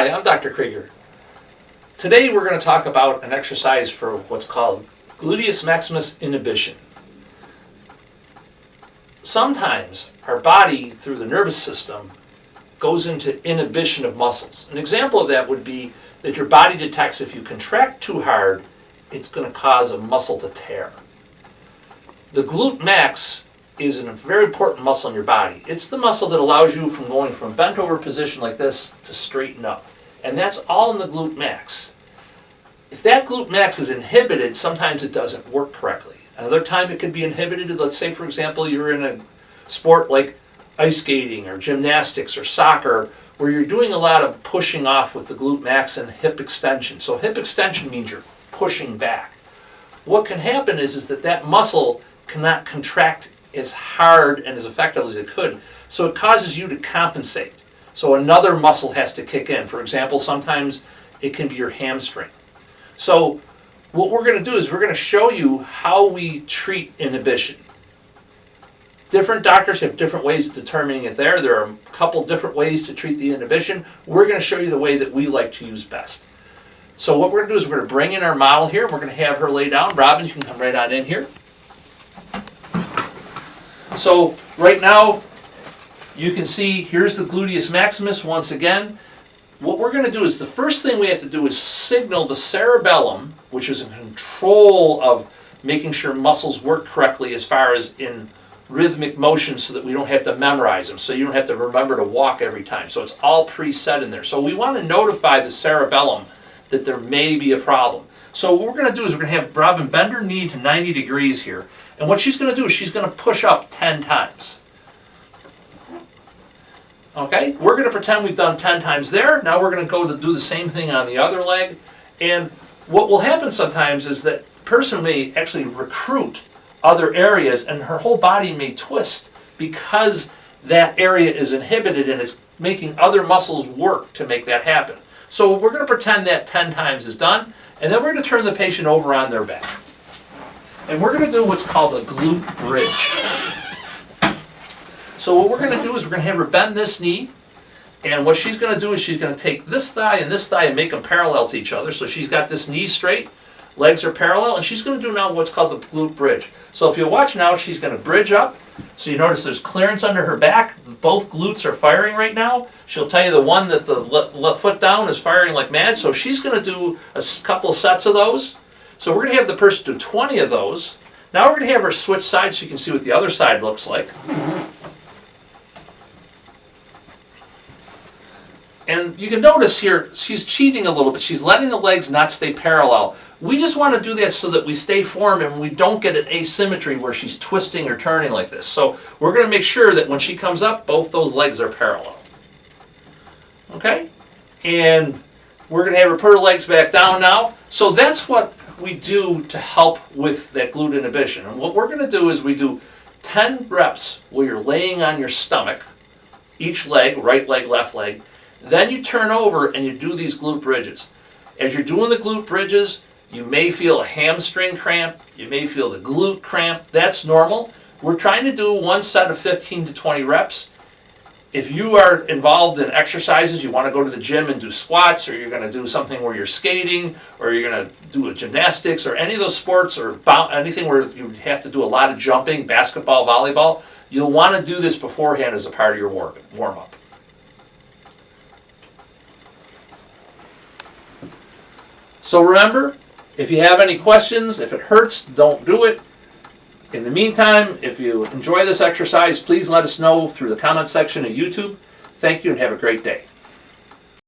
Hi, I'm Dr. Krieger. Today we're going to talk about an exercise for what's called Gluteus Maximus inhibition. Sometimes our body, through the nervous system, goes into inhibition of muscles. An example of that would be that your body detects if you contract too hard, it's going to cause a muscle to tear. The glute max is a very important muscle in your body. It's the muscle that allows you from going from a bent over position like this to straighten up. And that's all in the glute max. If that glute max is inhibited, sometimes it doesn't work correctly. Another time it could be inhibited. Let's say, for example, you're in a sport like ice skating or gymnastics or soccer, where you're doing a lot of pushing off with the glute max and hip extension. So hip extension means you're pushing back. What can happen is that that muscle cannot contract as hard and as effectively as it could. So it causes you to compensate. So another muscle has to kick in. For example, sometimes it can be your hamstring. So what we're going to do is we're going to show you how we treat inhibition. Different doctors have different ways of determining it there. There are a couple different ways to treat the inhibition. We're going to show you the way that we like to use best. So what we're going to do is we're going to bring in our model here. We're going to have her lay down. Robin, you can come right on in here. So right now, you can see here's the gluteus maximus once again. What we're going to do is the first thing we have to do is signal the cerebellum, which is in control of making sure muscles work correctly as far as in rhythmic motion so that we don't have to memorize them, so you don't have to remember to walk every time. So it's all preset in there. So we want to notify the cerebellum that there may be a problem. So what we're going to do is we're going to have Robin bend her knee to 90 degrees here. And what she's going to do is she's going to push up 10 times. Okay? We're going to pretend we've done 10 times there. Now we're going to go to do the same thing on the other leg. And what will happen sometimes is that the person may actually recruit other areas and her whole body may twist because that area is inhibited and it's making other muscles work to make that happen. So we're going to pretend that 10 times is done. And then we're going to turn the patient over on their back. And we're going to do what's called a glute bridge. So what we're going to do is we're going to have her bend this knee. And what she's going to do is she's going to take this thigh and make them parallel to each other. So she's got this knee straight, legs are parallel, and she's going to do now what's called the glute bridge. So if you watch now, she's going to bridge up. So you notice there's clearance under her back. Both glutes are firing right now. She'll tell you the one that the left foot down is firing like mad. So she's going to do a couple of sets of those. So we're going to have the person do 20 of those. Now we're going to have her switch sides so you can see what the other side looks like. And you can notice here, she's cheating a little bit. She's letting the legs not stay parallel. We just want to do that so that we stay formed and we don't get an asymmetry where she's twisting or turning like this. So we're going to make sure that when she comes up, both those legs are parallel. Okay? And we're going to have her put her legs back down now. So that's what we do to help with that glute inhibition. And what we're going to do is we do 10 reps where you're laying on your stomach, each leg, right leg, left leg. Then you turn over and you do these glute bridges. As you're doing the glute bridges, you may feel a hamstring cramp, you may feel the glute cramp. That's normal. We're trying to do one set of 15 to 20 reps. If you are involved in exercises, you want to go to the gym and do squats, or you're going to do something where you're skating, or you're going to do a gymnastics, or any of those sports, or anything where you have to do a lot of jumping, basketball, volleyball, you'll want to do this beforehand as a part of your warm-up. So remember, if you have any questions, if it hurts, don't do it. In the meantime, if you enjoy this exercise, please let us know through the comment section of YouTube. Thank you and have a great day.